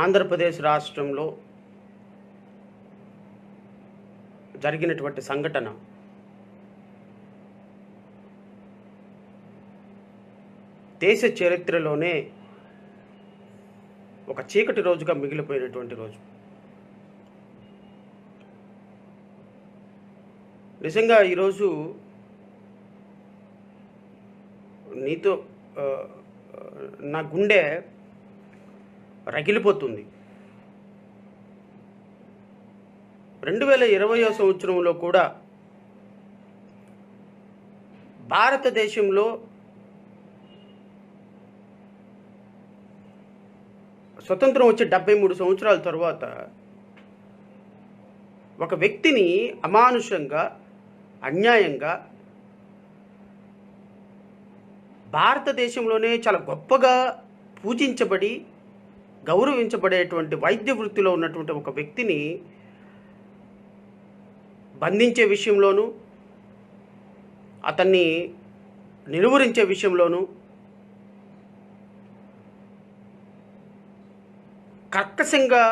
ఆంధ్రప్రదేశ్ రాష్ట్రంలో జరిగినటువంటి సంఘటన దేశ చరిత్రలోనే ఒక చీకటి రోజుగా మిగిలిపోయినటువంటి రోజు. నిజంగా ఈరోజు నీతో నా గుండె రగిలిపోతుంది. 2020వ సంవత్సరంలో కూడా భారతదేశంలో స్వతంత్రం వచ్చి 73 సంవత్సరాల తర్వాత ఒక వ్యక్తిని అమానుషంగా, అన్యాయంగా భారతదేశంలోనే చాలా గొప్పగా పూజించబడి గౌరవించబడేటువంటి వైద్య వృత్తిలో ఉన్నటువంటి ఒక వ్యక్తిని బంధించే విషయంలోనూ, అతన్ని నిలువరించే విషయంలోనూ కర్కశంగా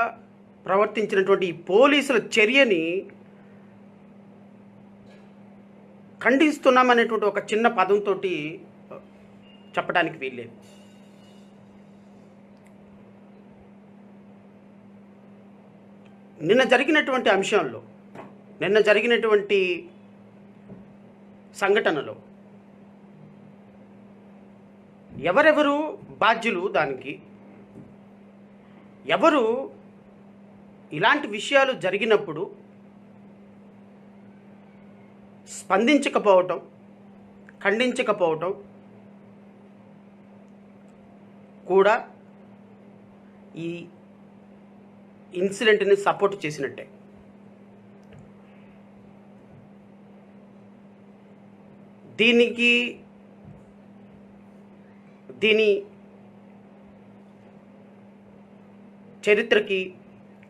ప్రవర్తించినటువంటి ఈ పోలీసుల చర్యని ఖండిస్తున్నామనేటువంటి ఒక చిన్న పదంతో చెప్పడానికి వీల్లేదు. నిన్న జరిగినటువంటి సంఘటనలో ఎవరెవరు బాధ్యులు, దానికి ఎవరు ఇలాంటి విషయాలు జరిగినప్పుడు స్పందించకపోవటం, ఖండించకపోవటం కూడా ఈ ఇన్సిడెంట్ని సపోర్ట్ చేసినట్టే. దీని చరిత్రకి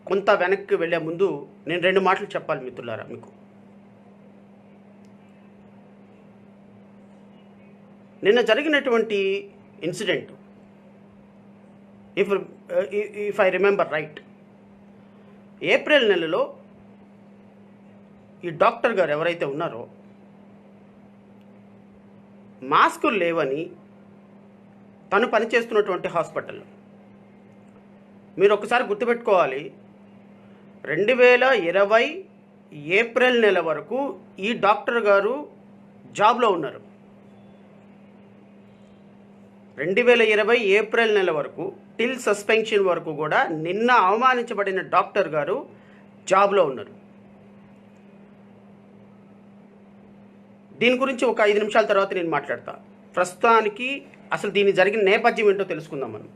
కొంత వెనక్కి వెళ్ళే ముందు నేను 2 మాటలు చెప్పాలి మిత్రులారా మీకు. నిన్న జరిగినటువంటి incident, if I remember right, April నెలలో ఈ డాక్టర్ గారు ఎవరైతే ఉన్నారో మాస్కులు లేవని తను పనిచేస్తున్నటువంటి హాస్పిటల్లో, మీరు ఒకసారి గుర్తుపెట్టుకోవాలి, 2020 ఏప్రిల్ నెల వరకు ఈ డాక్టర్ గారు జాబ్లో ఉన్నారు. 2020 ఏప్రిల్ నెల వరకు టిల్ సస్పెన్షన్ వరకు కూడా నిన్న అవమానించబడిన డాక్టర్ గారు జాబ్లో ఉన్నారు. దీని గురించి ఒక 5 నిమిషాల తర్వాత నేను మాట్లాడతా. ప్రస్తుతానికి అసలు దీని జరిగిన నేపథ్యం ఏంటో తెలుసుకుందాం మనం.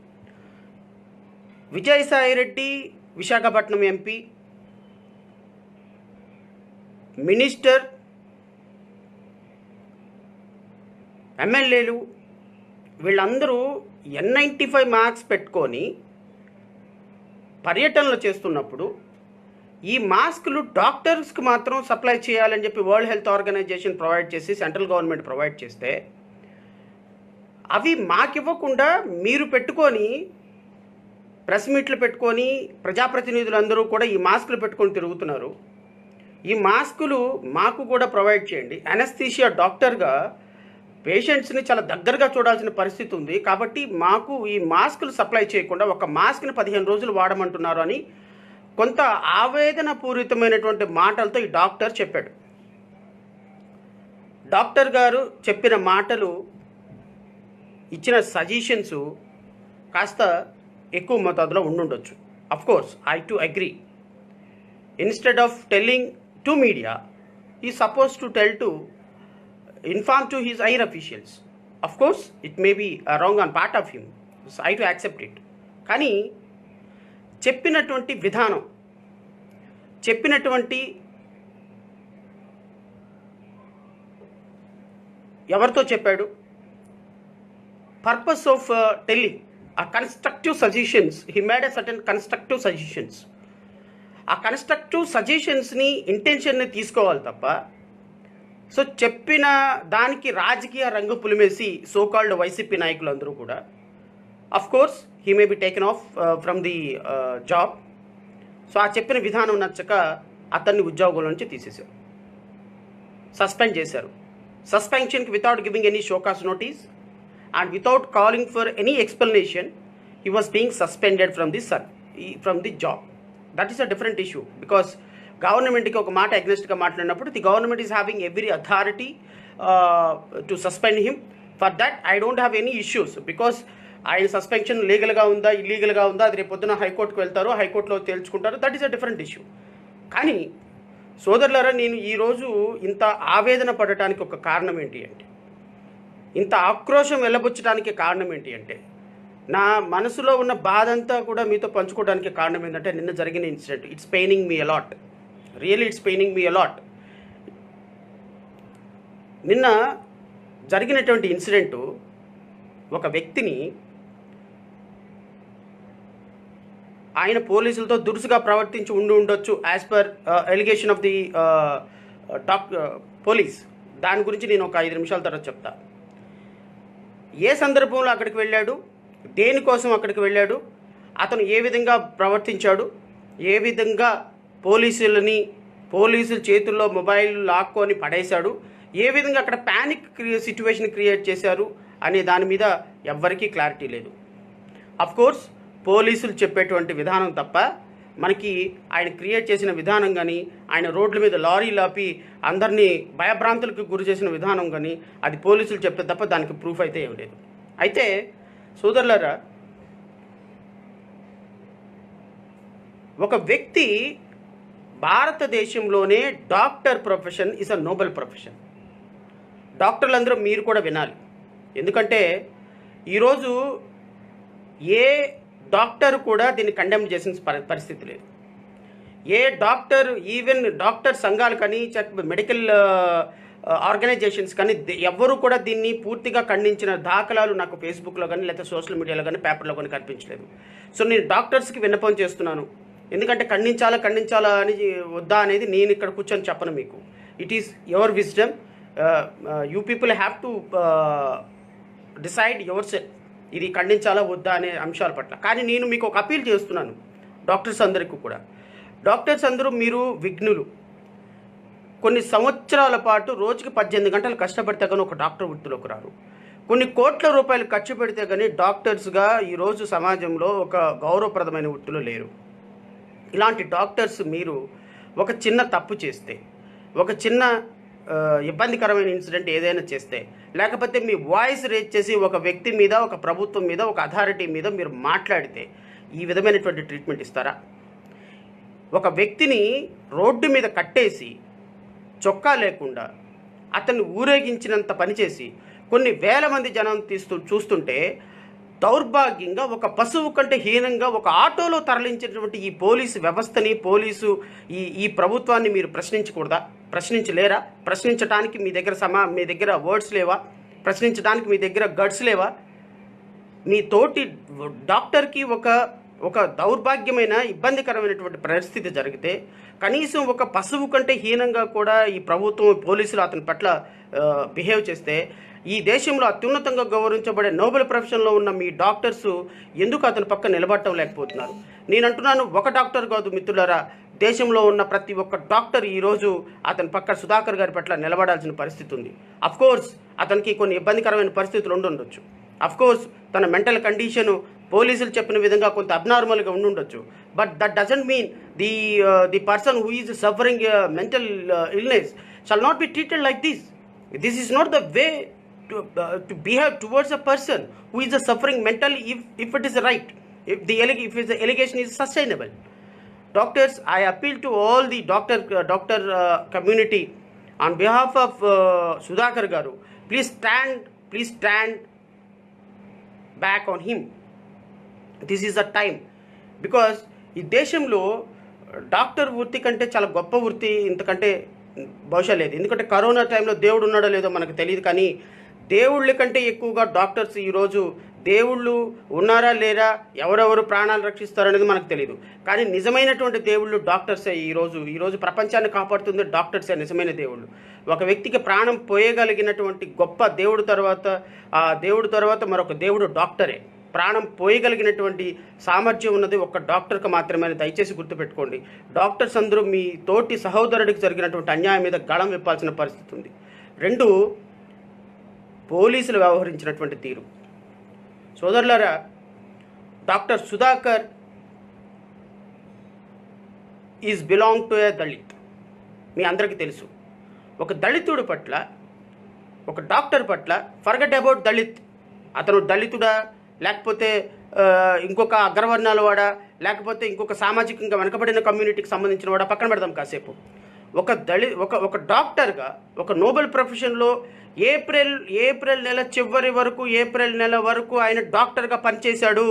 విజయసాయిరెడ్డి విశాఖపట్నం ఎంపీ, మినిస్టర్, ఎమ్మెల్యేలు వీళ్ళందరూ N95 మార్క్స్ పెట్టుకొని పర్యటనలు చేస్తున్నప్పుడు ఈ మాస్కులు డాక్టర్స్కి మాత్రం సప్లై చేయాలని చెప్పి వరల్డ్ హెల్త్ ఆర్గనైజేషన్ ప్రొవైడ్ చేసి, సెంట్రల్ గవర్నమెంట్ ప్రొవైడ్ చేస్తే అవి మాకివ్వకుండా మీరు పెట్టుకొని ప్రెస్ మీట్లు పెట్టుకొని ప్రజాప్రతినిధులందరూ కూడా ఈ మాస్కులు పెట్టుకొని తిరుగుతున్నారు. ఈ మాస్కులు మాకు కూడా ప్రొవైడ్ చేయండి. అనస్థీషియా డాక్టర్గా పేషెంట్స్ని చాలా దగ్గరగా చూడాల్సిన పరిస్థితి ఉంది, కాబట్టి మాకు ఈ మాస్కులు సప్లై చేయకుండా ఒక మాస్క్ని 15 రోజులు వాడమంటున్నారు అని కొంత ఆవేదన పూరితమైనటువంటి మాటలతో ఈ డాక్టర్ చెప్పాడు. డాక్టర్ గారు చెప్పిన మాటలు, ఇచ్చిన సజెషన్స్ కాస్త ఎక్కువ మోతాదులో ఉండుండొచ్చు. Of course I to agree. Instead of telling to media, ఈ suppose to tell to inform to his higher officials. Of course it may be wrong on part of him, so I to accept it. కానీ చెప్పినటువంటి విధానం, చెప్పినటువంటి ఎవరితో చెప్పాడు, purpose of telling ఆ constructive suggestions, he made a certain constructive suggestions. ఆ constructive సజెషన్స్ని, ఇంటెన్షన్ని తీసుకోవాలి తప్ప సో చెప్పిన దానికి రాజకీయ రంగు పులిమేసి సోకాల్డ్ వైసీపీ నాయకులందరూ కూడా of course he may be taken of from the job. So ఆ చెప్పిన విధానం నచ్చక అతన్ని ఉద్యోగంలో నుంచి తీసేశారు, సస్పెండ్ చేశారు. సస్పెన్షన్కి without giving any show cause notice and without calling for any explanation he was being suspended from the job. That is a different issue. Because గవర్నమెంట్కి ఒక మాట అగ్నెస్ట్గా మాట్లాడినప్పుడు the government is having every authority to suspend him. For that I don't have any issues. Because ఆయన suspension లీగల్గా ఉందా ఇల్లీగల్గా ఉందా అది రేపు పొద్దున హైకోర్టుకు వెళ్తారు, హైకోర్టులో తేల్చుకుంటారు. That is a different issue. కానీ సోదరులారా, నేను ఈరోజు ఇంత ఆవేదన పడటానికి ఒక కారణం ఏంటి అంటే, ఇంత ఆక్రోశం వెళ్ళబుచ్చడానికి కారణం ఏంటి అంటే, నా మనసులో ఉన్న బాధ అంతా కూడా మీతో పంచుకోవడానికి కారణం ఏంటంటే నిన్న జరిగిన incident. It's paining me a lot, really it's paining me a lot. నిన్న జరిగినటువంటి ఇన్సిడెంటు ఒక వ్యక్తిని ఆయన పోలీసులతో దురుసుగా ప్రవర్తించి ఉండొచ్చు as per allegation of the police. దాని గురించి నేను ఒక 5 నిమిషాల తర్వాత చెప్తా. ఏ సందర్భంలో అక్కడికి వెళ్ళాడు, దేనికోసం అక్కడికి వెళ్ళాడు, అతను ఏ విధంగా ప్రవర్తించాడు, ఏ విధంగా పోలీసుల చేతుల్లో మొబైల్ లాక్కొని పడేశాడు, ఏ విధంగా అక్కడ ప్యానిక్ సిచ్యువేషన్ క్రియేట్ చేశారు అనే దాని మీద ఎవ్వరికీ క్లారిటీ లేదు. అఫ్కోర్స్ పోలీసులు చెప్పేటువంటి విధానం తప్ప మనకి ఆయన క్రియేట్ చేసిన విధానం కానీ, ఆయన రోడ్ల మీద లారీలు ఆపి అందరినీ భయభ్రాంతులకు గురి చేసిన విధానం కానీ అది పోలీసులు చెప్పే తప్ప దానికి ప్రూఫ్ అయితే ఏం లేదు. అయితే సోదరులారా, ఒక వ్యక్తి భారతదేశంలోనే doctor profession is a noble profession. డాక్టర్లందరూ మీరు కూడా వినాలి. ఎందుకంటే ఈరోజు ఏ డాక్టర్ కూడా దీన్ని కండెమ్ చేసిన పరిస్థితి లేదు. ఏ డాక్టర్, ఈవెన్ డాక్టర్ సంఘాలు కానీ మెడికల్ ఆర్గనైజేషన్స్ కానీ ఎవ్వరూ కూడా దీన్ని పూర్తిగా ఖండించిన దాఖలాలు నాకు ఫేస్బుక్లో కానీ లేకపోతే సోషల్ మీడియాలో కానీ పేపర్లో కానీ కనిపించలేదు. సో నేను డాక్టర్స్కి విన్నపం చేస్తున్నాను. ఎందుకంటే ఖండించాలా అని వద్దా అనేది నేను ఇక్కడ కూర్చొని చెప్పను మీకు. It is your wisdom. You people have to decide your self ఇది ఖండించాలా వద్దా అనే అంశాల పట్ల. కానీ నేను మీకు ఒక అపీల్ చేస్తున్నాను డాక్టర్స్ అందరికీ కూడా. డాక్టర్స్ అందరూ మీరు విఘ్నులు. కొన్ని సంవత్సరాల పాటు రోజుకి 18 గంటలు కష్టపడితే కానీ ఒక డాక్టర్ వృత్తిలోకి రారు. కొన్ని కోట్ల రూపాయలు ఖర్చు పెడితే కానీ డాక్టర్స్గా ఈరోజు సమాజంలో ఒక గౌరవప్రదమైన వృత్తిలో లేరు. ఇలాంటి డాక్టర్స్ మీరు ఒక చిన్న తప్పు చేస్తే, ఒక చిన్న ఇబ్బందికరమైన ఇన్సిడెంట్ ఏదైనా చేస్తే, లేకపోతే మీ వాయిస్ రేజ్ చేసి ఒక వ్యక్తి మీద, ఒక ప్రభుత్వం మీద, ఒక అథారిటీ మీద మీరు మాట్లాడితే ఈ విధమైనటువంటి ట్రీట్మెంట్ ఇస్తారా? ఒక వ్యక్తిని రోడ్డు మీద కట్టేసి చొక్కా లేకుండా అతన్ని ఊరేగించినంత పనిచేసి కొన్ని వేల మంది జనం చూస్తుంటే దౌర్భాగ్యంగా ఒక పశువు కంటే హీనంగా ఒక ఆటోలో తరలించేటువంటి ఈ పోలీసు వ్యవస్థని, ఈ ప్రభుత్వాన్ని మీరు ప్రశ్నించకూడదా? ప్రశ్నించలేరా? ప్రశ్నించడానికి మీ దగ్గర వర్డ్స్ లేవా? ప్రశ్నించడానికి మీ దగ్గర గట్స్ లేవా? మీ తోటి డాక్టర్కి ఒక దౌర్భాగ్యమైన ఇబ్బందికరమైనటువంటి పరిస్థితి జరిగితే కనీసం ఒక పశువు కంటే హీనంగా కూడా ఈ ప్రభుత్వం, పోలీసులు అతని పట్ల బిహేవ్ చేస్తే ఈ దేశంలో అత్యున్నతంగా గౌరవించబడే నోబెల్ ప్రొఫెషన్లో ఉన్న మీ డాక్టర్స్ ఎందుకు అతని పక్క నిలబడటం లేకపోతున్నారు? నేను అంటున్నాను, ఒక డాక్టర్ కాదు మిత్రులారా, దేశంలో ఉన్న ప్రతి ఒక్క డాక్టర్ ఈరోజు అతని పక్క సుధాకర్ గారి పట్ల నిలబడాల్సిన పరిస్థితి ఉంది. అఫ్కోర్స్ అతనికి కొన్ని ఇబ్బందికరమైన పరిస్థితులు ఉండొచ్చు. అఫ్కోర్స్ తన మెంటల్ కండిషను పోలీసులు చెప్పిన విధంగా కొంత అబ్నార్మల్గా ఉండొచ్చు. But that doesn't mean the person who is suffering mental illness shall not be treated like this. This is not the way to behave towards a person who is suffering mentally if it is right, if the allegation is sustainable. Doctors, I appeal to all the doctor community on behalf of Sudhakar Garu, please stand back on him. This is the time, because ఈ దేశంలో doctor వృత్తి కంటే చాలా గొప్ప వృత్తి ఇంతకంటే బహుశా లేదు. ఎందుకంటే కరోనా టైంలో దేవుడు ఉన్నాడో లేదో మనకు తెలియదు, కానీ దేవుళ్ళ కంటే ఎక్కువగా డాక్టర్స్ ఈరోజు, దేవుళ్ళు ఉన్నారా లేరా, ఎవరెవరు ప్రాణాలు రక్షిస్తారనేది మనకు తెలియదు, కానీ నిజమైనటువంటి దేవుళ్ళు డాక్టర్సే. ఈరోజు ప్రపంచాన్ని కాపాడుతుంది డాక్టర్సే నిజమైన దేవుళ్ళు. ఒక వ్యక్తికి ప్రాణం పోయగలిగినటువంటి గొప్ప దేవుడు తర్వాత, ఆ దేవుడు తర్వాత మరొక దేవుడు డాక్టరే. ప్రాణం పోయగలిగినటువంటి సామర్థ్యం ఉన్నది ఒక్క డాక్టర్కి మాత్రమే. దయచేసి గుర్తుపెట్టుకోండి. డాక్టర్స్ అందరూ మీ తోటి సహోదరుడికి జరిగినటువంటి అన్యాయం మీద గళం విప్పాల్సిన పరిస్థితి ఉంది. 2, పోలీసులు వ్యవహరించినటువంటి తీరు. సోదరులారా, doctor Sudhakar is belong to a Dalit. మీ అందరికీ తెలుసు. ఒక దళితుడి పట్ల, ఒక డాక్టర్ పట్ల, ఫర్గెట్ అబౌట్ దళిత్, అతను దళితుడా లేకపోతే ఇంకొక అగ్రవర్ణాల వాడా లేకపోతే ఇంకొక సామాజికంగా వెనకబడిన కమ్యూనిటీకి సంబంధించిన వాడా పక్కన పెడదాం కాసేపు. ఒక డాక్టర్గా ఒక నోబెల్ ప్రొఫెషన్లో ఏప్రిల్ నెల చివరి వరకు, ఏప్రిల్ నెల వరకు ఆయన డాక్టర్గా పనిచేశాడు.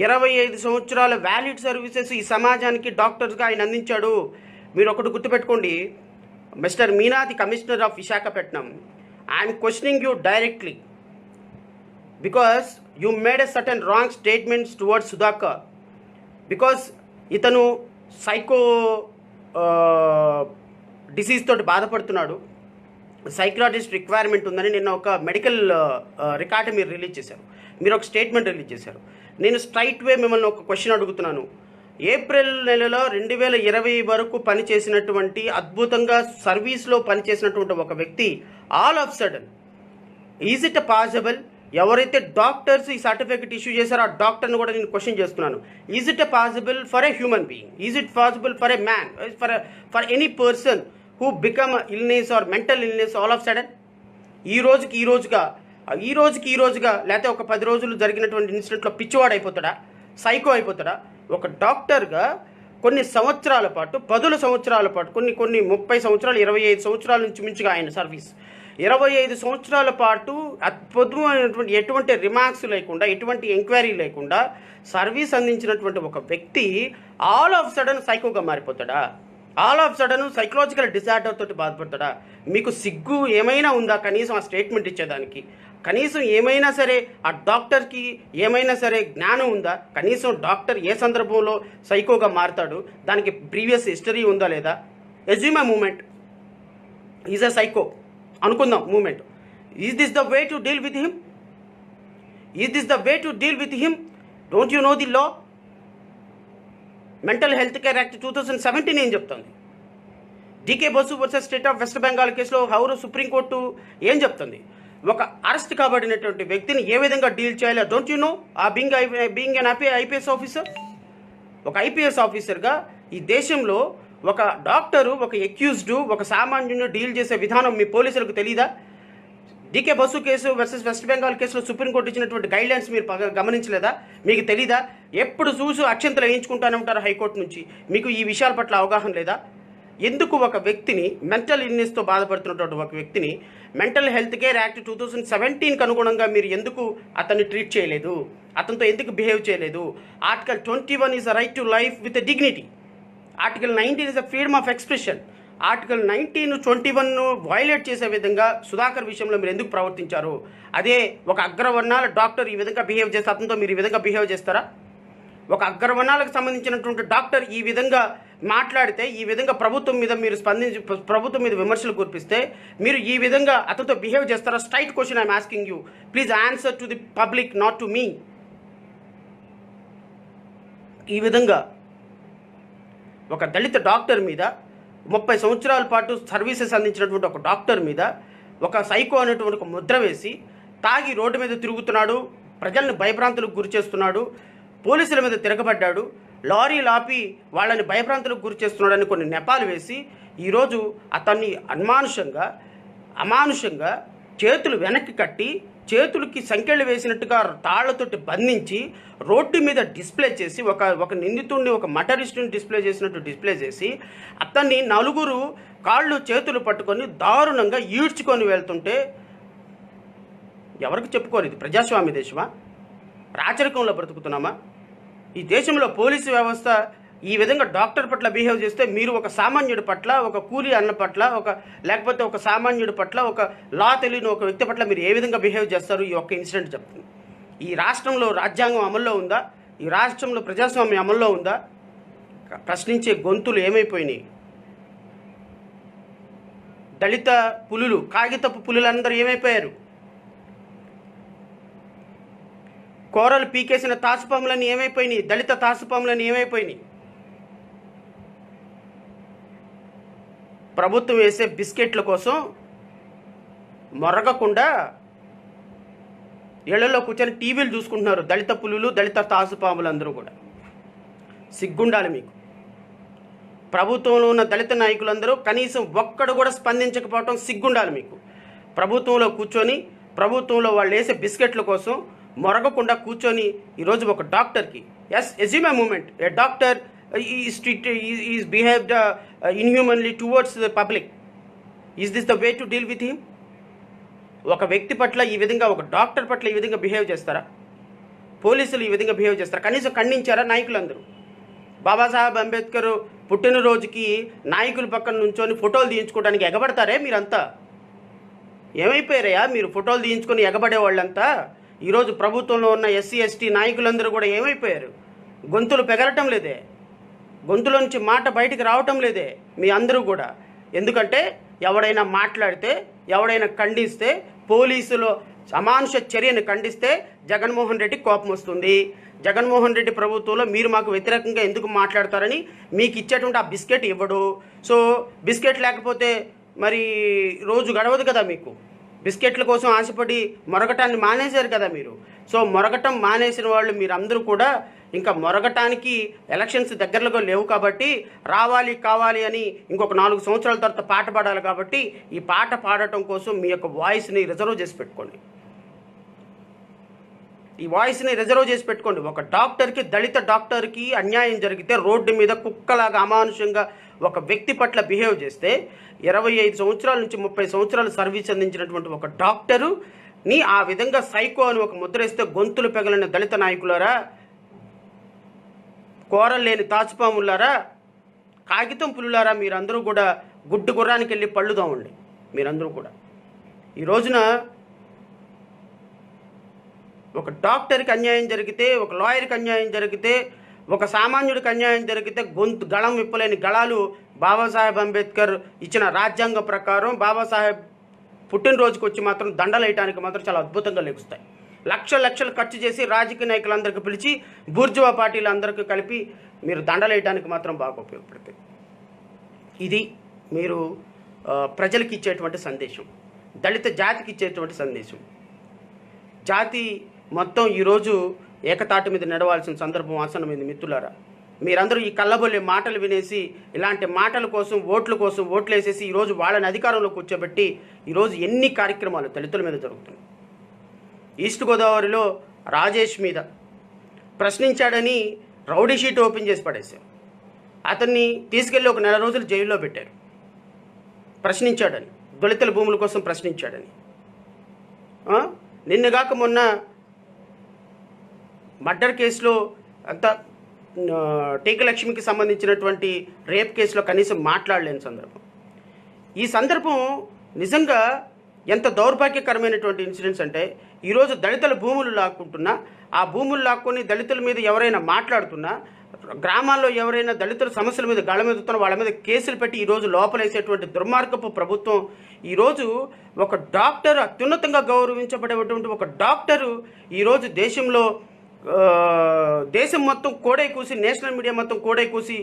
25 సంవత్సరాల వ్యాలిడ్ సర్వీసెస్ ఈ సమాజానికి డాక్టర్స్గా ఆయన అందించాడు. మీరు ఒకటి గుర్తుపెట్టుకోండి, mister Meena, the commissioner of Visakhapatnam, I'm questioning you directly because you made a certain wrong statements towards Sudhakar. Because ఇతను సైకో డిసీజ్ తోటి బాధపడుతున్నాడు, సైక్రాటిస్ట్ రిక్వైర్మెంట్ ఉందని నిన్న ఒక మెడికల్ రికార్డు మీరు రిలీజ్ చేశారు, మీరు ఒక స్టేట్మెంట్ రిలీజ్ చేశారు. నేను స్ట్రైట్ వే మిమ్మల్ని ఒక క్వశ్చన్ అడుగుతున్నాను. ఏప్రిల్ నెలలో 2020 వరకు పనిచేసినటువంటి, అద్భుతంగా సర్వీస్లో పనిచేసినటువంటి ఒక వ్యక్తి all of sudden, is it possible? ఎవరైతే డాక్టర్స్ ఈ సర్టిఫికెట్ ఇష్యూ చేశారో ఆ డాక్టర్ని కూడా నేను క్వశ్చన్ చేస్తున్నాను. Is it possible for a human being, is it possible for a man, for any person who become illness are mental illness all of sudden? ఈ రోజుకి లేకపోతే ఒక 10 రోజులు జరిగినటువంటి ఇన్సిడెంట్లో పిచ్చివాడు అయిపోతాడా, సైకో అయిపోతాడా? ఒక డాక్టర్గా కొన్ని సంవత్సరాల పాటు, 10 సంవత్సరాల పాటు, కొన్ని 30 సంవత్సరాలు, 25 సంవత్సరాల నుంచి మించిగా ఆయన సర్వీస్, 25 సంవత్సరాల పాటు అద్భుతమైనటువంటి ఎటువంటి రిమార్క్స్ లేకుండా, ఎటువంటి ఎంక్వైరీ లేకుండా సర్వీస్ అందించినటువంటి ఒక వ్యక్తి ఆల్ ఆఫ్ సడన్ సైకోగా మారిపోతాడా? All of sudden psychological disorder తోటి బాధపడతాడా? మీకు సిగ్గు ఏమైనా ఉందా కనీసం ఆ స్టేట్మెంట్ ఇచ్చేదానికి? కనీసం ఏమైనా సరే ఆ డాక్టర్కి ఏమైనా సరే జ్ఞానం ఉందా? కనీసం డాక్టర్ ఏ సందర్భంలో సైకోగా మారుతాడు, దానికి ప్రీవియస్ హిస్టరీ ఉందా లేదా? Assume a moment is a psycho అనుకుందాం, moment. Is this the way to deal with him? Is this the way to deal with him? Don't you know the law? Mental health care act 2017 ఏం చెప్తుంది? DK Basu versus state of West Bengal కేసులో హౌరు supreme court ఏం చెప్తుంది? ఒక arrest కాబడినటువంటి వ్యక్తిని ఏ విధంగా deal చేయాలో డోంట్ యూ నో? ఆ బీయింగ్ అన్ ఐపీఎస్ ఆఫీసర్, ఒక ఐపీఎస్ ఆఫీసర్గా ఈ దేశంలో ఒక డాక్టరు, ఒక ఎక్యూజ్డ్, ఒక సామాన్యుని డీల్ చేసే విధానం మీ పోలీసులకు తెలీదా? DK Basu case versus West Bengal కేసులో సుప్రీంకోర్టు ఇచ్చినటువంటి గైడ్లైన్స్ మీరు గమనించలేదా? మీకు తెలీదా? ఎప్పుడు చూసి అక్షంతలు వేయించుకుంటూనే ఉంటారు హైకోర్టు నుంచి. మీకు ఈ విషయాల పట్ల అవగాహన లేదా? ఎందుకు ఒక వ్యక్తిని, మెంటల్ ఇల్నెస్తో బాధపడుతున్నటువంటి ఒక వ్యక్తిని మెంటల్ హెల్త్ కేర్ యాక్ట్ 2017కి అనుగుణంగా మీరు ఎందుకు అతన్ని ట్రీట్ చేయలేదు? అతనితో ఎందుకు బిహేవ్ చేయలేదు? Article 21 is a right to life with a dignity. Article 19 is a freedom of expression. Article 19, 21 violate చేసే విధంగా సుధాకర్ విషయంలో మీరు ఎందుకు ప్రవర్తించారు? అదే ఒక అగ్రవర్ణాల డాక్టర్ ఈ విధంగా బిహేవ్ చేస్తే అతనితో మీరు ఈ విధంగా బిహేవ్ చేస్తారా? ఒక అగ్రవర్ణాలకు సంబంధించినటువంటి డాక్టర్ ఈ విధంగా మాట్లాడితే, ఈ విధంగా ప్రభుత్వం మీద మీరు స్పందించి ప్రభుత్వం మీద విమర్శలు కురిపిస్తే మీరు ఈ విధంగా అతనితో బిహేవ్ చేస్తారా? Straight question I'm asking you. Please answer to the public, not to me. ఈ విధంగా ఒక దళిత డాక్టర్ మీద, 30 సంవత్సరాల పాటు సర్వీసెస్ అందించినటువంటి ఒక డాక్టర్ మీద ఒక సైకో అనేటువంటి ఒక ముద్ర వేసి, తాగి రోడ్డు మీద తిరుగుతున్నాడు, ప్రజల్ని భయభ్రాంతులకు గురి చేస్తున్నాడు, పోలీసుల మీద తిరగబడ్డాడు, లారీలు ఆపి వాళ్ళని భయభ్రాంతులకు గురి చేస్తున్నాడని కొన్ని నెపాలు వేసి ఈరోజు అతన్ని అమానుషంగా చేతులు వెనక్కి కట్టి, చేతులకి సంకెళ్ళు వేసినట్టుగా తాళ్లతోటి బంధించి రోడ్డు మీద డిస్ప్లే చేసి, ఒక నిందితుడిని, ఒక మటరిస్టుని డిస్ప్లే చేసి అతన్ని నలుగురు కాళ్ళు చేతులు పట్టుకొని దారుణంగా ఈడ్చుకొని వెళ్తుంటే ఎవరికి చెప్పుకోరు? ఇది ప్రజాస్వామ్య దేశమా? రాచరికంలో బ్రతుకుతున్నామా? ఈ దేశంలో పోలీసు వ్యవస్థ ఈ విధంగా డాక్టర్ పట్ల బిహేవ్ చేస్తే మీరు ఒక సామాన్యుడి పట్ల, ఒక కూలీ అన్న పట్ల, లేకపోతే ఒక సామాన్యుడి పట్ల, ఒక లా తెలియని ఒక వ్యక్తి పట్ల మీరు ఏ విధంగా బిహేవ్ చేస్తారు? ఈ ఒక్క ఇన్సిడెంట్ చెప్తుంది. ఈ రాష్ట్రంలో రాజ్యాంగం అమల్లో ఉందా? ఈ రాష్ట్రంలో ప్రజాస్వామ్యం అమల్లో ఉందా? ప్రశ్నించే గొంతులు ఏమైపోయినాయి? దళిత పులులు, కాగితపు పులులందరూ ఏమైపోయారు? కూరలు పీకేసిన తాసుపాములన్నీ ఏమైపోయినాయి? దళిత తాసుపాములన్నీ ఏమైపోయినాయి? ప్రభుత్వం వేసే బిస్కెట్ల కోసం మొరగకుండా ఇళ్లలో కూర్చొని టీవీలు చూసుకుంటున్నారు దళిత పులులు, దళిత తాసుపాములు అందరూ కూడా. సిగ్గుండాలి మీకు. ప్రభుత్వంలో ఉన్న దళిత నాయకులందరూ కనీసం ఒక్కడు కూడా స్పందించకపోవటం సిగ్గుండాలి మీకు. ప్రభుత్వంలో కూర్చొని ప్రభుత్వంలో వాళ్ళు వేసే బిస్కెట్ల కోసం మొరగకుండా కూర్చొని ఈరోజు ఒక డాక్టర్కి, as assume a moment, a doctor is behaved inhumanly towards the public. Is this the way to deal with him? ఒక వ్యక్తి పట్ల ఈ విధంగా, ఒక డాక్టర్ పట్ల ఈ విధంగా బిహేవ్ చేస్తారా? పోలీసులు ఈ విధంగా బిహేవ్ చేస్తారా? కనీసం ఖండించారా నాయకులందరూ? బాబాసాహెబ్ అంబేద్కర్ పుట్టినరోజుకి నాయకుల పక్కన నుంచొని ఫోటోలు తీయించుకోవడానికి ఎగబడతారే మీరంతా? ఏమైపోయారయ్యా మీరు? ఫోటోలు తీయించుకొని ఎగబడే వాళ్ళంతా ఈరోజు ప్రభుత్వంలో ఉన్న ఎస్సీ ఎస్టీ నాయకులందరూ కూడా ఏమైపోయారు? గొంతులు పెగలటం లేదే, గొంతులో నుంచి మాట బయటికి రావటం లేదే మీ అందరూ కూడా. ఎందుకంటే ఎవడైనా మాట్లాడితే, ఎవడైనా ఖండిస్తే, పోలీసులు అమానుష చర్యను ఖండిస్తే జగన్మోహన్ రెడ్డి కోపం వస్తుంది. జగన్మోహన్ రెడ్డి ప్రభుత్వంలో మీరు మాకు వ్యతిరేకంగా ఎందుకు మాట్లాడతారని మీకు ఇచ్చేటువంటి ఆ బిస్కెట్ ఇవ్వడు. సో బిస్కెట్ లేకపోతే మరి రోజు గడవదు కదా మీకు. బిస్కెట్ల కోసం ఆశపడి మొరగటాన్ని మానేశారు కదా మీరు. సో మొరగటం మానేసిన వాళ్ళు మీరందరూ కూడా ఇంకా మొరగటానికి ఎలక్షన్స్ దగ్గరలో లేవు కాబట్టి, రావాలి కావాలి అని ఇంకొక 4 సంవత్సరాల తర్వాత పాట పాడాలి కాబట్టి ఈ పాట పాడటం కోసం మీ యొక్క వాయిస్ని రిజర్వ్ చేసి పెట్టుకోండి. ఈ వాయిస్ని రిజర్వ్ చేసి పెట్టుకోండి. ఒక డాక్టర్కి, దళిత డాక్టర్కి అన్యాయం జరిగితే రోడ్డు మీద కుక్కలాగా అమానుషంగా ఒక వ్యక్తి పట్ల బిహేవ్ చేస్తే 25 సంవత్సరాల నుంచి 30 సంవత్సరాలు సర్వీస్ అందించినటువంటి ఒక డాక్టరుని ఆ విధంగా సైకో అని ఒక ముద్ర వేస్తే గొంతులు పెగలిన దళిత నాయకులారా, కూరలు లేని తాచుపాములారా, కాగితం పులులారా, మీరందరూ కూడా గుడ్డు గుర్రానికి వెళ్ళి పళ్ళు దామండి. మీరందరూ కూడా ఈ రోజున ఒక డాక్టర్కి అన్యాయం జరిగితే, ఒక లాయర్కి అన్యాయం జరిగితే, ఒక సామాన్యుడికి అన్యాయం జరిగితే గళం విప్పలేని గళాలు బాబాసాహెబ్ అంబేద్కర్ ఇచ్చిన రాజ్యాంగం ప్రకారం బాబాసాహెబ్ పుట్టినరోజుకి వచ్చి మాత్రం దండలేయటానికి మాత్రం చాలా అద్భుతంగా లెగుస్తాయి. లక్షలు ఖర్చు చేసి రాజకీయ నాయకులందరికీ పిలిచి బూర్జువా పార్టీలందరికీ కలిపి మీరు దండలేయటానికి మాత్రం బాగా ఉపయోగపడతాయి. ఇది మీరు ప్రజలకు ఇచ్చేటువంటి సందేశం, దళిత జాతికి ఇచ్చేటువంటి సందేశం. జాతి మొత్తం ఈరోజు ఏకతాటి మీద నడవాల్సిన సందర్భం ఆసనమైంది. మిత్రులారా, మీరందరూ ఈ కళ్ళబొల్లే మాటలు వినేసి ఇలాంటి మాటల కోసం, ఓట్ల కోసం ఓట్లు వేసేసి ఈరోజు వాళ్ళని అధికారంలో కూర్చోబెట్టి ఈరోజు ఎన్ని కార్యక్రమాలు దళితుల మీద జరుగుతున్నాయి. ఈస్ట్ గోదావరిలో రాజేష్ మీద ప్రశ్నించాడని రౌడీ షీట్ ఓపెన్ చేసి పడేశారు. అతన్ని తీసుకెళ్ళి ఒక 4 రోజులు జైల్లో పెట్టారు. ప్రశ్నించాడని, దళితుల భూముల కోసం ప్రశ్నించాడని. నిన్నగాక మొన్న మర్డర్ కేసులో అంత టీకలక్ష్మికి సంబంధించినటువంటి రేప్ కేసులో కనీసం మాట్లాడలేని సందర్భం. ఈ సందర్భం నిజంగా ఎంత దౌర్భాగ్యకరమైనటువంటి ఇన్సిడెంట్స్ అంటే, ఈరోజు దళితుల భూములు లాక్కుంటున్నా, ఆ భూములు లాక్కొని దళితుల మీద ఎవరైనా మాట్లాడుతున్నా, గ్రామాల్లో ఎవరైనా దళితుల సమస్యల మీద గళమెత్తుతున్న వాళ్ళ మీద కేసులు పెట్టి ఈరోజు లోపలేసేటువంటి దుర్మార్గపు ప్రభుత్వం. ఈరోజు ఒక డాక్టర్, అత్యున్నతంగా గౌరవించబడేటువంటి ఒక డాక్టరు ఈరోజు దేశం మొత్తం కోడై కూసి, నేషనల్ మీడియా మొత్తం కోడై కూసి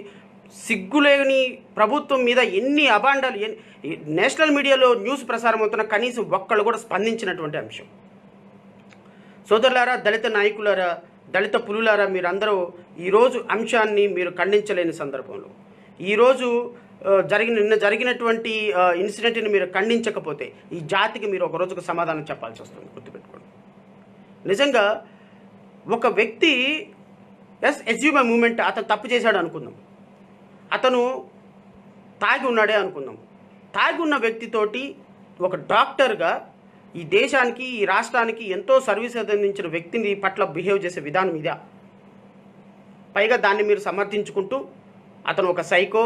సిగ్గులేని ప్రభుత్వం మీద ఎన్ని అబాండాలు, నేషనల్ మీడియాలో న్యూస్ ప్రసారం అవుతున్న కనీసం ఒక్కళ్ళు కూడా స్పందించినటువంటి అంశం. సోదరులారా, దళిత నాయకులారా, దళిత పులులారా, మీరందరూ ఈరోజు అంశాన్ని మీరు ఖండించలేని సందర్భంలో, ఈరోజు నిన్న జరిగినటువంటి ఇన్సిడెంట్ని మీరు ఖండించకపోతే ఈ జాతికి మీరు ఒక రోజుకు సమాధానం చెప్పాల్సి వస్తుంది. గుర్తుపెట్టుకోండి. నిజంగా ఒక వ్యక్తి ఎస్యూమ్ ఎ మూమెంట్, అతను తప్పు చేశాడు అనుకుందాం, అతను తాగి ఉన్నాడే అనుకుందాం. తాగి ఉన్న వ్యక్తితోటి ఒక డాక్టర్గా ఈ దేశానికి, ఈ రాష్ట్రానికి ఎంతో సర్వీస్ అందించిన వ్యక్తిని పట్ల బిహేవ్ చేసే విధానం ఇదా? పైగా దాన్ని మీరు సమర్థించుకుంటూ అతను ఒక సైకో,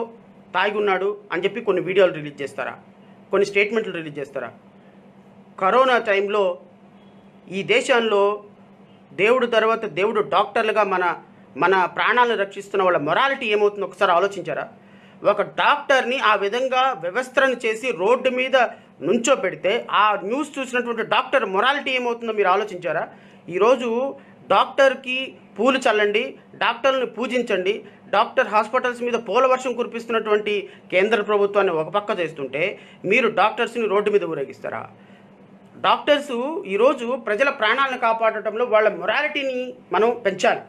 తాగి ఉన్నాడు అని చెప్పి కొన్ని వీడియోలు రిలీజ్ చేస్తారా? కొన్ని స్టేట్మెంట్లు రిలీజ్ చేస్తారా? కరోనా టైంలో ఈ దేశంలో దేవుడు తర్వాత దేవుడు డాక్టర్లుగా మన ప్రాణాలను రక్షిస్తున్న వాళ్ళ మొరాలిటీ ఏమవుతుందో ఒకసారి ఆలోచించారా? ఒక డాక్టర్ని ఆ విధంగా వ్యవస్థను చేసి రోడ్డు మీద నుంచోబెడితే ఆ న్యూస్ చూసినటువంటి డాక్టర్ మొరాలిటీ ఏమవుతుందో మీరు ఆలోచించారా? ఈరోజు డాక్టర్కి పూలు చల్లండి, డాక్టర్ని పూజించండి. డాక్టర్ హాస్పిటల్స్ మీద పూల వర్షం కురిపిస్తున్నటువంటి కేంద్ర ప్రభుత్వాన్ని ఒక పక్క చేస్తుంటే మీరు డాక్టర్స్ని రోడ్డు మీద ఊరేగిస్తారా? డాక్టర్స్ ఈరోజు ప్రజల ప్రాణాలను కాపాడటంలో వాళ్ళ మొరాలిటీని మనం పెంచాలి.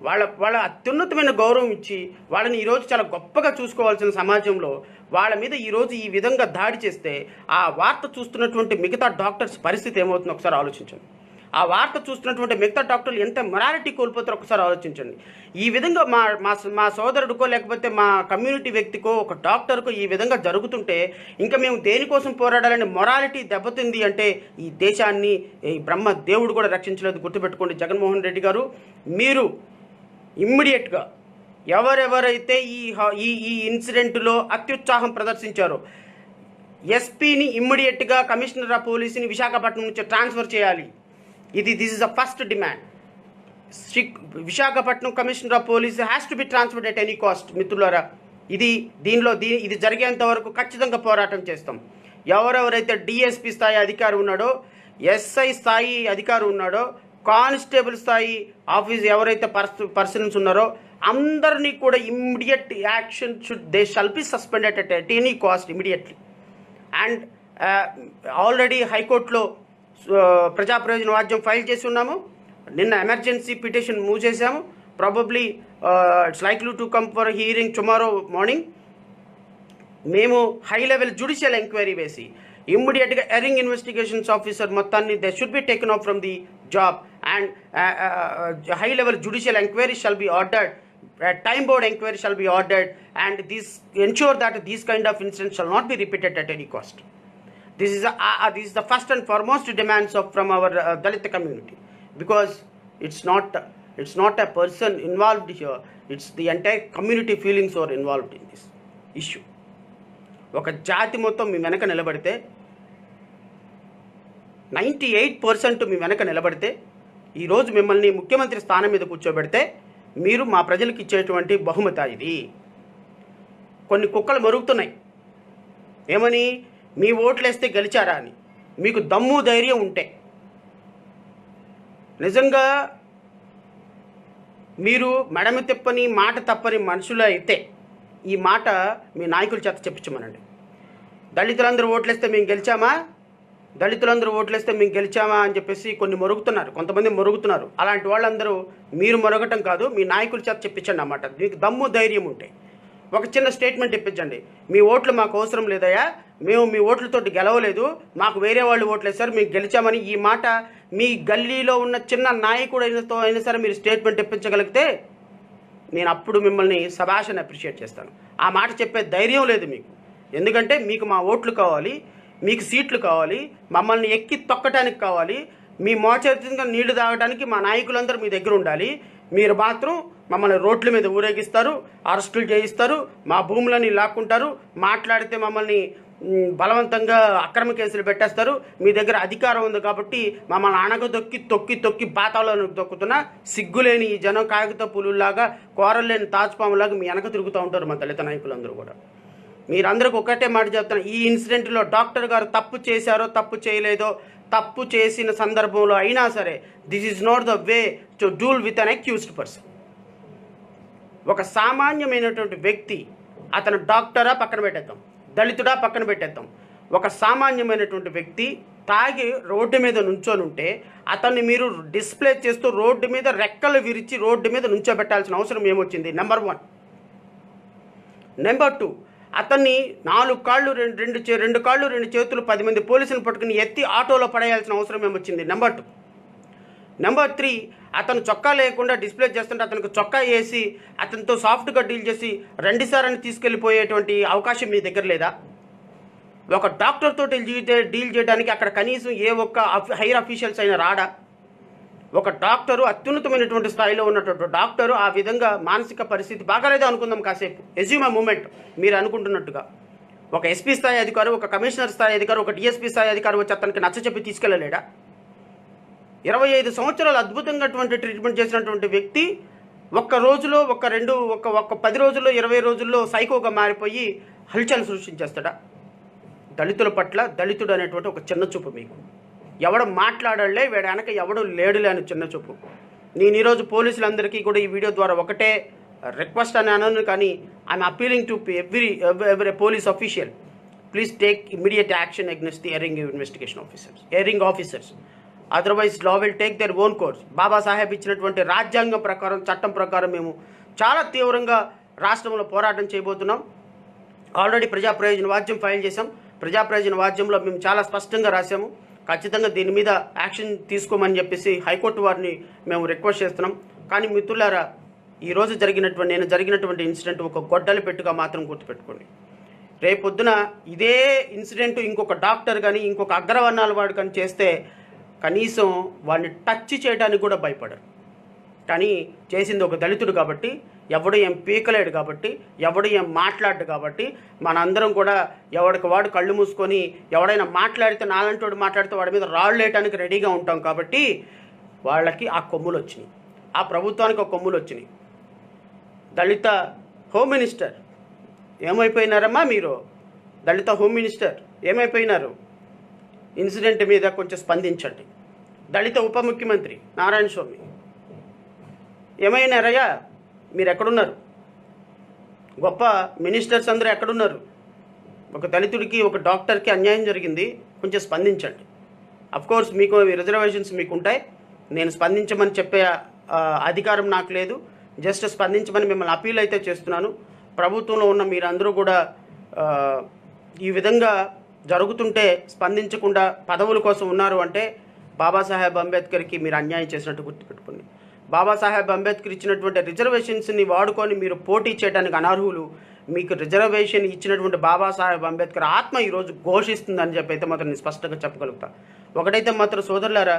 వాళ్ళ అత్యున్నతమైన గౌరవం ఇచ్చి వాళ్ళని ఈరోజు చాలా గొప్పగా చూసుకోవాల్సిన సమాజంలో వాళ్ళ మీద ఈరోజు ఈ విధంగా దాడి చేస్తే ఆ వార్త చూస్తున్నటువంటి మిగతా డాక్టర్స్ పరిస్థితి ఏమవుతుందో ఒకసారి ఆలోచించండి. ఆ వార్త చూస్తున్నటువంటి మిగతా డాక్టర్లు ఎంత మొరాలిటీ కోల్పోతారో ఒకసారి ఆలోచించండి. ఈ విధంగా మా మా మా సోదరుడికో లేకపోతే మా కమ్యూనిటీ వ్యక్తికో ఒక డాక్టర్కో ఈ విధంగా జరుగుతుంటే ఇంకా మేము దేనికోసం పోరాడాలని మొరాలిటీ దెబ్బతింది అంటే ఈ దేశాన్ని ఈ బ్రహ్మ దేవుడు కూడా రక్షించలేదు. గుర్తుపెట్టుకోండి జగన్మోహన్ రెడ్డి గారు, మీరు ఇమ్మీడియట్గా ఎవరెవరైతే ఈ ఇన్సిడెంట్లో అత్యుత్సాహం ప్రదర్శించారో ఎస్పీని ఇమ్మీడియట్గా కమిషనర్ ఆఫ్ పోలీసుని విశాఖపట్నం నుంచి ట్రాన్స్ఫర్ చేయాలి. This is the first demand. Visakhapatnam commissioner of police has to be transferred at any cost. మిత్రులారా, ఇది జరిగేంత వరకు ఖచ్చితంగా పోరాటం చేస్తాం. ఎవరెవరైతే డిఎస్పీ స్థాయి అధికారి ఉన్నాడో, ఎస్ఐ స్థాయి అధికారి ఉన్నాడో, కానిస్టేబుల్ స్థాయి ఆఫీస్ ఎవరైతే పర్సన్స్ ఉన్నారో అందరినీ కూడా immediate action they shall be suspended at any cost immediately. And already హైకోర్టులో ప్రజా ప్రయోజన వాద్యం ఫైల్ చేసి ఉన్నాము. నిన్న ఎమర్జెన్సీ పిటిషన్ మూవ్ చేశాము. Probably it's likely to come for hearing tomorrow morning. మేము హై లెవెల్ జ్యుడిషియల్ ఎంక్వైరీ వేసి ఇమ్మీడియట్గా ఎరింగ్ ఇన్వెస్టిగేషన్స్ ఆఫీసర్ మొత్తాన్ని they should be taken of from the job and high level judicial enquiry shall be ordered, time board inquiry shall be ordered, and this ensure that these kind of incidents shall not be repeated at any cost. This is the first and foremost demands from our Dalit community, because it's not a person involved here, it's the entire community feelings are involved in this issue. ఒక జాతి మొత్తం మీ వెనక నిలబడితే 98% మీ వెనక నిలబడితే ఈరోజు మిమ్మల్ని ముఖ్యమంత్రి స్థానం మీద కూర్చోబెడితే మీరు మా ప్రజలకు ఇచ్చేటువంటి బహుమతి ఇది. కొన్ని కుక్కలు మరుగుతున్నాయి ఏమని, మీ ఓట్లేస్తే గెలిచారా అని. మీకు దమ్ము ధైర్యం ఉంటే నిజంగా మీరు మడమ తిప్పని మాట తప్పని మనుషులు అయితే ఈ మాట మీ నాయకుల చేత చెప్పించమనండి. దళితులందరూ ఓట్లేస్తే మేము గెలిచామా, దళితులందరూ ఓట్లేస్తే మేము గెలిచామా అని చెప్పేసి కొంతమంది మొరుగుతున్నారు. అలాంటి వాళ్ళందరూ మీరు మొరగటం కాదు, మీ నాయకుల చేత చెప్పించండి అన్నమాట. మీకు దమ్ము ధైర్యం ఉంటే ఒక చిన్న స్టేట్మెంట్ ఇప్పించండి. మీ ఓట్లు మాకు అవసరం లేదయ్యా, మేము మీ ఓట్లతోటి గెలవలేదు, మాకు వేరే వాళ్ళు ఓట్లు వేశారు, మీకు గెలిచామని ఈ మాట మీ గల్లీలో ఉన్న చిన్న నాయకుడు అయినా సరే మీరు స్టేట్మెంట్ ఇప్పించగలిగితే నేను అప్పుడు మిమ్మల్ని సభాషని అప్రిషియేట్ చేస్తాను. ఆ మాట చెప్పే ధైర్యం లేదు మీకు. ఎందుకంటే మీకు మా ఓట్లు కావాలి, మీకు సీట్లు కావాలి, మమ్మల్ని ఎక్కి తొక్కటానికి కావాలి, మీ మోచేతంగా నీళ్లు తాగడానికి మా నాయకులందరూ మీ దగ్గర ఉండాలి. మీరు మాత్రం మమ్మల్ని రోడ్ల మీద ఊరేగిస్తారు, అరెస్టులు చేయిస్తారు, మా భూములని లాక్కుంటారు, మాట్లాడితే మమ్మల్ని బలవంతంగా అక్రమ కేసులు పెట్టేస్తారు. మీ దగ్గర అధికారం ఉంది కాబట్టి మమ్మల్ని అణగదొక్కి తొక్కి తొక్కి పాతాలను దొక్కుతున్నా సిగ్గులేని ఈ జనం కాగిత పులుల్లాగా కోరలేని తాజ్పాములాగా మీ వెనక తిరుగుతూ ఉంటారు మా దళిత నాయకులందరూ కూడా. మీరందరికీ ఒకటే మాట చెప్తాను, ఈ ఇన్సిడెంట్లో డాక్టర్ గారు తప్పు చేశారో తప్పు చేయలేదో, తప్పు చేసిన సందర్భంలో అయినా సరే this is not the way to డూల్ with an accused person. ఒక సామాన్యమైనటువంటి వ్యక్తి, అతను డాక్టరా పక్కన పెట్టేద్దాం, దళితుడా పక్కన పెట్టేద్దాం, ఒక సామాన్యమైనటువంటి వ్యక్తి తాగి రోడ్డు మీద నుంచొని ఉంటే అతన్ని మీరు డిస్ప్లే చేస్తూ రోడ్డు మీద రెక్కలు విరిచి రోడ్డు మీద నుంచోబెట్టాల్సిన అవసరం ఏమొచ్చింది? నెంబర్ 1. నెంబర్ 2, అతన్ని 4 కాళ్ళు 2 కాళ్ళు 2 చేతులు 10 మంది పోలీసులు పట్టుకుని ఎత్తి ఆటోలో పడేయాల్సిన అవసరం ఏమొచ్చింది? నెంబర్ 2. నెంబర్ 3, అతను చొక్కా లేకుండా డిస్ప్లే చేస్తుంటే అతనికి చొక్కా వేసి అతనితో సాఫ్ట్గా డీల్ చేసి రండి సార్ అని తీసుకెళ్ళిపోయేటువంటి అవకాశం మీ దగ్గర లేదా? ఒక డాక్టర్తో డీల్ చేయడానికి అక్కడ కనీసం ఏ ఒక్క హైయర్ అఫీషియల్స్ అయినా రాడా? ఒక డాక్టరు, అత్యున్నతమైనటువంటి స్థాయిలో ఉన్నటువంటి డాక్టరు ఆ విధంగా మానసిక పరిస్థితి బాగాలేదో అనుకుందాం కాసేపు, ఎజ్యూమ్ మూమెంట్ మీరు అనుకుంటున్నట్టుగా ఒక ఎస్పీ స్థాయి అధికారు, ఒక కమిషనర్ స్థాయి అధికారు, ఒక డిఎస్పీ స్థాయి అధికారు వచ్చి అతనికి నచ్చచెప్పి తీసుకెళ్ళలేడా? 25 సంవత్సరాలు అద్భుతంగా ట్రీట్మెంట్ చేసినటువంటి వ్యక్తి ఒక్క రోజులో ఒక 10 రోజుల్లో 20 రోజుల్లో సైకోగా మారిపోయి హల్చల్ సృష్టించేస్తాడా? దళితుల పట్ల దళితుడు అనేటువంటి ఒక చిన్న చూపు మీకు. ఎవడు మాట్లాడాలే వీడు వెనక ఎవడు లేడులే అని చిన్న చూపు. నేను ఈరోజు పోలీసులందరికీ కూడా ఈ వీడియో ద్వారా ఒకటే రిక్వెస్ట్ అని అనను, కానీ I'm appealing to every police official, please take immediate action against the airing officers. Otherwise law will take their own course. Babasaheb ఇచ్చినటువంటి రాజ్యాంగం ప్రకారం, చట్టం ప్రకారం మేము చాలా తీవ్రంగా రాష్ట్రంలో పోరాటం చేయబోతున్నాం. ఆల్రెడీ ప్రజా ప్రయోజన వాద్యం ఫైల్ చేశాం. ప్రజా ప్రయోజన వాద్యంలో మేము చాలా స్పష్టంగా రాసాము, ఖచ్చితంగా దీని మీద యాక్షన్ తీసుకోమని చెప్పేసి హైకోర్టు వారిని మేము రిక్వెస్ట్ చేస్తున్నాం. కానీ మిత్రులారా, ఈరోజు జరిగినటువంటి ఇన్సిడెంట్ ఒక గొడ్డలి పెట్టుగా మాత్రం గుర్తుపెట్టుకోండి. రేపొద్దున ఇదే ఇన్సిడెంట్ ఇంకొక డాక్టర్ కానీ ఇంకొక అగ్రవర్ణాల వాడు కానీ చేస్తే కనీసం వాడిని టచ్ చేయడానికి కూడా భయపడరు. కానీ చేసింది ఒక దళితుడు కాబట్టి, ఎవడు ఏం పీకలేడు కాబట్టి, ఎవడు ఏం మాట్లాడు కాబట్టి, మనందరం కూడా ఎవడికి వాడు కళ్ళు మూసుకొని ఎవడైనా మాట్లాడితే, నాలంటోడు మాట్లాడితే వాడి మీద రాళ్ళు వేయడానికి రెడీగా ఉంటాం. కాబట్టి వాళ్ళకి ఆ కొమ్ములు వచ్చినాయి, ఆ ప్రభుత్వానికి ఆ కొమ్ములు వచ్చినాయి. దళిత హోమ్ మినిస్టర్ ఏమైపోయినారమ్మా మీరు? దళిత హోమ్ మినిస్టర్ ఏమైపోయినారు? ఇన్సిడెంట్ మీద కొంచెం స్పందించండి. దళిత ఉప ముఖ్యమంత్రి నారాయణ స్వామి ఏమైనారయ్యా? మీరు ఎక్కడున్నారు? గొప్ప మినిస్టర్స్ అందరూ ఎక్కడున్నారు? ఒక దళితుడికి, ఒక డాక్టర్కి అన్యాయం జరిగింది, కొంచెం స్పందించండి. అఫ్కోర్స్ మీకు రిజర్వేషన్స్ మీకు ఉంటాయి, నేను స్పందించమని చెప్పే అధికారం నాకు లేదు. జస్ట్ స్పందించమని మిమ్మల్ని అపీల్ అయితే చేస్తున్నాను. ప్రభుత్వంలో ఉన్న మీరందరూ కూడా ఈ విధంగా జరుగుతుంటే స్పందించకుండా పదవుల కోసం ఉన్నారు అంటే బాబాసాహెబ్ అంబేద్కర్కి మీరు అన్యాయం చేసినట్టు గుర్తుపెట్టుకోండి. బాబాసాహెబ్ అంబేద్కర్ ఇచ్చినటువంటి రిజర్వేషన్స్ని వాడుకొని మీరు పోటీ చేయడానికి అనర్హులు. మీకు రిజర్వేషన్ ఇచ్చినటువంటి బాబాసాహెబ్ అంబేద్కర్ ఆత్మ ఈరోజు ఘోషిస్తుందని చెప్పి అయితే మాత్రం నేను స్పష్టంగా చెప్పగలుగుతా. ఒకటైతే మాత్రం సోదరులారా,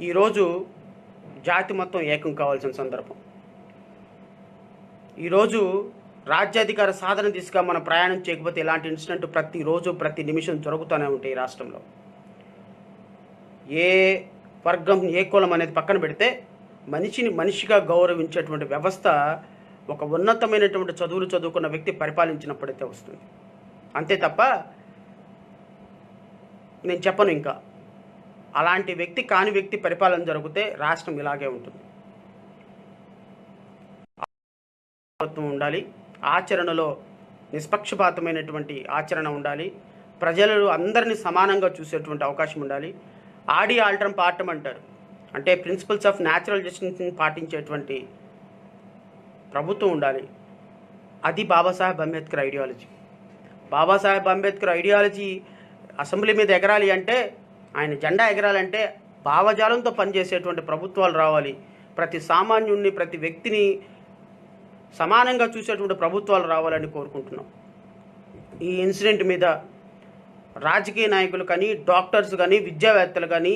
ఈరోజు జాతి మొత్తం ఏకం కావాల్సిన సందర్భం. ఈరోజు రాజ్యాధికార సాధన దిశగా మనం ప్రయాణం చేయకపోతే ఇలాంటి ఇన్సిడెంట్ ప్రతిరోజు ప్రతి నిమిషం జరుగుతూనే ఉంటాయి ఈ రాష్ట్రంలో. ఏ వర్గం ఏ కులం అనేది పక్కన పెడితే మనిషిని మనిషిగా గౌరవించేటువంటి వ్యవస్థ ఒక ఉన్నతమైనటువంటి చదువులు చదువుకున్న వ్యక్తి పరిపాలించినప్పుడైతే వస్తుంది. అంతే తప్ప నేను చెప్పను. ఇంకా అలాంటి వ్యక్తి కాని వ్యక్తి పరిపాలన జరిగితే రాష్ట్రం ఇలాగే ఉంటుంది. ఉండాలి, ఆచరణలో నిష్పక్షపాతమైనటువంటి ఆచరణ ఉండాలి, ప్రజలు అందరినీ సమానంగా చూసేటువంటి అవకాశం ఉండాలి. ఆడి ఆల్టరం పాఠం అంటారు, అంటే ప్రిన్సిపల్స్ ఆఫ్ న్యాచురల్ జస్టిస్ని పాటించేటువంటి ప్రభుత్వం ఉండాలి. అది Babasaheb Ambedkar ideology. Babasaheb Ambedkar ideology assembly మీద ఎగరాలి అంటే, ఆయన జెండా ఎగరాలంటే భావజాలంతో పనిచేసేటువంటి ప్రభుత్వాలు రావాలి. ప్రతి సామాన్యుడిని, ప్రతి వ్యక్తిని సమానంగా చూసేటువంటి ప్రభుత్వాలు రావాలని కోరుకుంటున్నాం. ఈ ఇన్సిడెంట్ మీద రాజకీయ నాయకులు కానీ, డాక్టర్స్ కానీ, విద్యావేత్తలు కానీ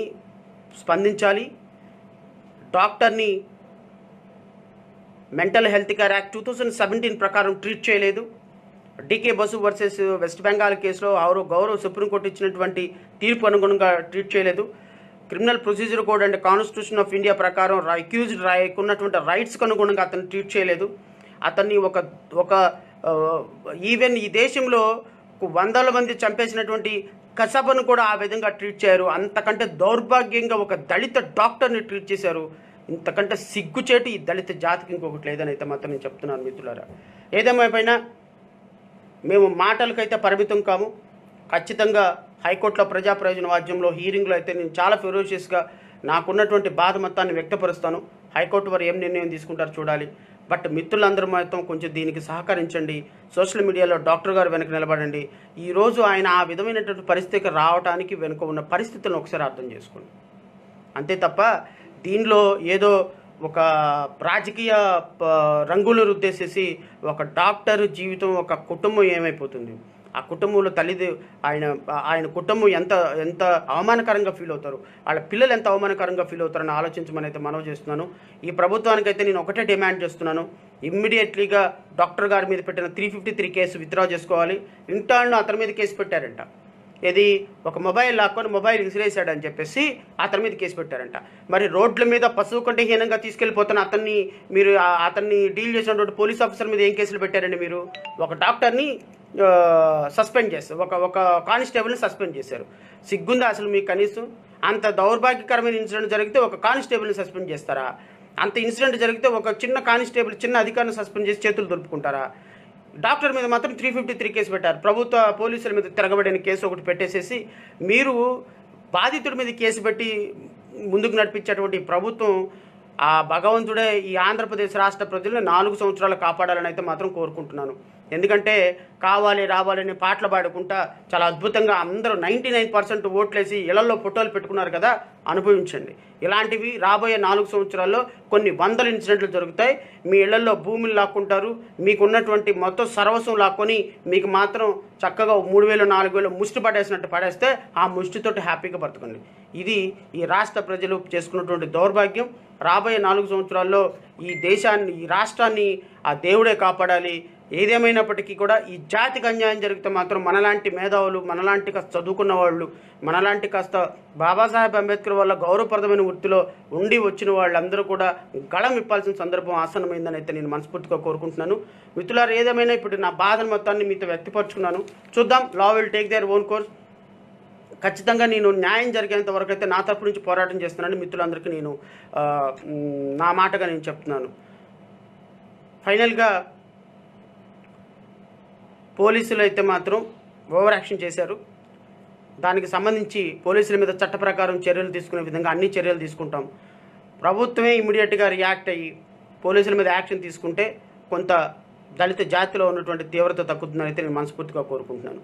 స్పందించాలి. డాక్టర్ని మెంటల్ హెల్త్ కేర్ యాక్ట్ 2017 ప్రకారం ట్రీట్ చేయలేదు. డీకే బసు వర్సెస్ వెస్ట్ బెంగాల్ కేసులో గౌరవ సుప్రీంకోర్టు ఇచ్చినటువంటి తీర్పు అనుగుణంగా ట్రీట్ చేయలేదు. Criminal procedure code and constitution of India ప్రకారం అక్యూజ్డ్ ఉన్నటువంటి రైట్స్కి అనుగుణంగా అతను ట్రీట్ చేయలేదు. అతన్ని ఒక ఈవెన్ ఈ దేశంలో వందల మంది చంపేసినటువంటి కసబను కూడా ఆ విధంగా ట్రీట్ చేయరు. అంతకంటే దౌర్భాగ్యంగా ఒక దళిత డాక్టర్ని ట్రీట్ చేశారు. ఇంతకంటే సిగ్గుచేటు ఈ దళిత జాతికి ఇంకొకటి లేదని అయితే మాత్రం నేను చెప్తున్నాను మిత్రులారా. ఏదేమైపోయినా మేము మాటలకైతే పరిమితం కాము. ఖచ్చితంగా హైకోర్టులో ప్రజా ప్రయోజన వాద్యంలో హీరింగ్లో అయితే నేను చాలా ఫెరోషియస్గా నాకున్నటువంటి బాధ మొత్తాన్ని వ్యక్తపరుస్తాను. హైకోర్టు వారు ఏం నిర్ణయం తీసుకుంటారో చూడాలి. బట్ మిత్రులందరూ మాత్రం కొంచెం దీనికి సహకరించండి. సోషల్ మీడియాలో డాక్టర్ గారు వెనక నిలబడండి. ఈరోజు ఆయన ఆ విధమైనటువంటి పరిస్థితికి రావడానికి వెనుక ఉన్న పరిస్థితులను ఒకసారి అర్థం చేసుకోండి. అంతే తప్ప దీనిలో ఏదో ఒక రాజకీయ రంగులు రుద్దేసేసి ఒక డాక్టర్ జీవితం, ఒక కుటుంబం ఏమైపోతుంది, ఆ కుటుంబంలో ఆయన కుటుంబం ఎంత ఎంత అవమానకరంగా ఫీల్ అవుతారు, వాళ్ళ పిల్లలు ఎంత అవమానకరంగా ఫీల్ అవుతారని ఆలోచించమని అయితే మనవి చేస్తున్నాను. ఈ ప్రభుత్వానికైతే నేను ఒకటే డిమాండ్ చేస్తున్నాను, ఇమ్మీడియట్లీగా డాక్టర్ గారి మీద పెట్టిన 353 కేసు విత్డ్రా చేసుకోవాలి. ఇంటర్న్ అతని మీద కేసు పెట్టారంట. ఇది ఒక మొబైల్ లాక్కొని మొబైల్ విసిరేసాడని చెప్పేసి అతని మీద కేసు పెట్టారంట. మరి రోడ్ల మీద పశువు కంటే హీనంగా తీసుకెళ్ళిపోతున్న అతన్ని డీల్ చేసినటువంటి పోలీస్ ఆఫీసర్ మీద ఏం కేసులు పెట్టారండి మీరు? ఒక డాక్టర్ని సస్పెండ్ చేస్తారు, ఒక కానిస్టేబుల్ని సస్పెండ్ చేశారు. సిగ్గుందా అసలు మీకు కనీసం? అంత దౌర్భాగ్యకరమైన ఇన్సిడెంట్ జరిగితే ఒక కానిస్టేబుల్ని సస్పెండ్ చేస్తారా? అంత ఇన్సిడెంట్ జరిగితే ఒక చిన్న కానిస్టేబుల్, చిన్న అధికారిని సస్పెండ్ చేసి చేతులు దులుపుకుంటారా? డాక్టర్ మీద మాత్రం 353 కేసు పెట్టారు. ప్రభుత్వ పోలీసుల మీద తిరగబడిన కేసు ఒకటి పెట్టేసేసి మీరు బాధితుడి మీద కేసు పెట్టి ముందుకు నడిపించేటువంటి ప్రభుత్వం, ఆ భగవంతుడే ఈ ఆంధ్రప్రదేశ్ రాష్ట్ర ప్రజలను 4 సంవత్సరాలు కాపాడాలని అయితే మాత్రం కోరుకుంటున్నాను. ఎందుకంటే కావాలి రావాలని పాటలు పాడుకుంటా చాలా అద్భుతంగా అందరూ 99% ఓట్లేసి ఇళ్లలో ఫోటోలు పెట్టుకున్నారు కదా, అనుభవించండి. ఇలాంటివి రాబోయే 4 సంవత్సరాల్లో కొన్ని వందల ఇన్సిడెంట్లు జరుగుతాయి. మీ ఇళ్లలో భూములు లాక్కుంటారు, మీకున్నటువంటి మొత్తం సర్వస్వం లాక్కొని మీకు మాత్రం చక్కగా 3,000 4,000 ముష్టి పడేసినట్టు పడేస్తే ఆ ముష్టితోటి హ్యాపీగా బ్రతకండి. ఇది ఈ రాష్ట్ర ప్రజలు చేసుకున్నటువంటి దౌర్భాగ్యం. రాబోయే 4 సంవత్సరాల్లో ఈ దేశాన్ని, ఈ రాష్ట్రాన్ని ఆ దేవుడే కాపాడాలి. ఏదేమైనప్పటికీ కూడా ఈ జాతికి అన్యాయం జరిగితే మాత్రం మనలాంటి మేధావులు, మనలాంటి కాస్త చదువుకున్న వాళ్ళు, మనలాంటి కాస్త బాబాసాహెబ్ అంబేద్కర్ వల్ల గౌరవప్రదమైన వృత్తిలో ఉండి వచ్చిన వాళ్ళందరూ కూడా గళం ఇప్పాల్సిన సందర్భం ఆసన్నమైందని అయితే నేను మనస్ఫూర్తిగా కోరుకుంటున్నాను. మిత్రులారా, ఏదేమైనా ఇప్పుడు నా బాధను మొత్తాన్ని మీతో వ్యక్తపరుచుకున్నాను. చూద్దాం, law will take their own course. ఖచ్చితంగా నేను న్యాయం జరిగేంత వరకు అయితే నా తరపు నుంచి పోరాటం చేస్తున్నాను. మిత్రులందరికీ నేను నా మాటగా నేను చెప్తున్నాను. ఫైనల్గా పోలీసులు అయితే మాత్రం ఓవర్ యాక్షన్ చేశారు. దానికి సంబంధించి పోలీసుల మీద చట్ట ప్రకారం చర్యలు తీసుకునే విధంగా అన్ని చర్యలు తీసుకుంటాం. ప్రభుత్వమే ఇమీడియట్గా రియాక్ట్ అయ్యి పోలీసుల మీద యాక్షన్ తీసుకుంటే కొంత దళిత జాతిలో ఉన్నటువంటి తీవ్రత తగ్గుతుందని అయితే నేను మనస్ఫూర్తిగా కోరుకుంటున్నాను.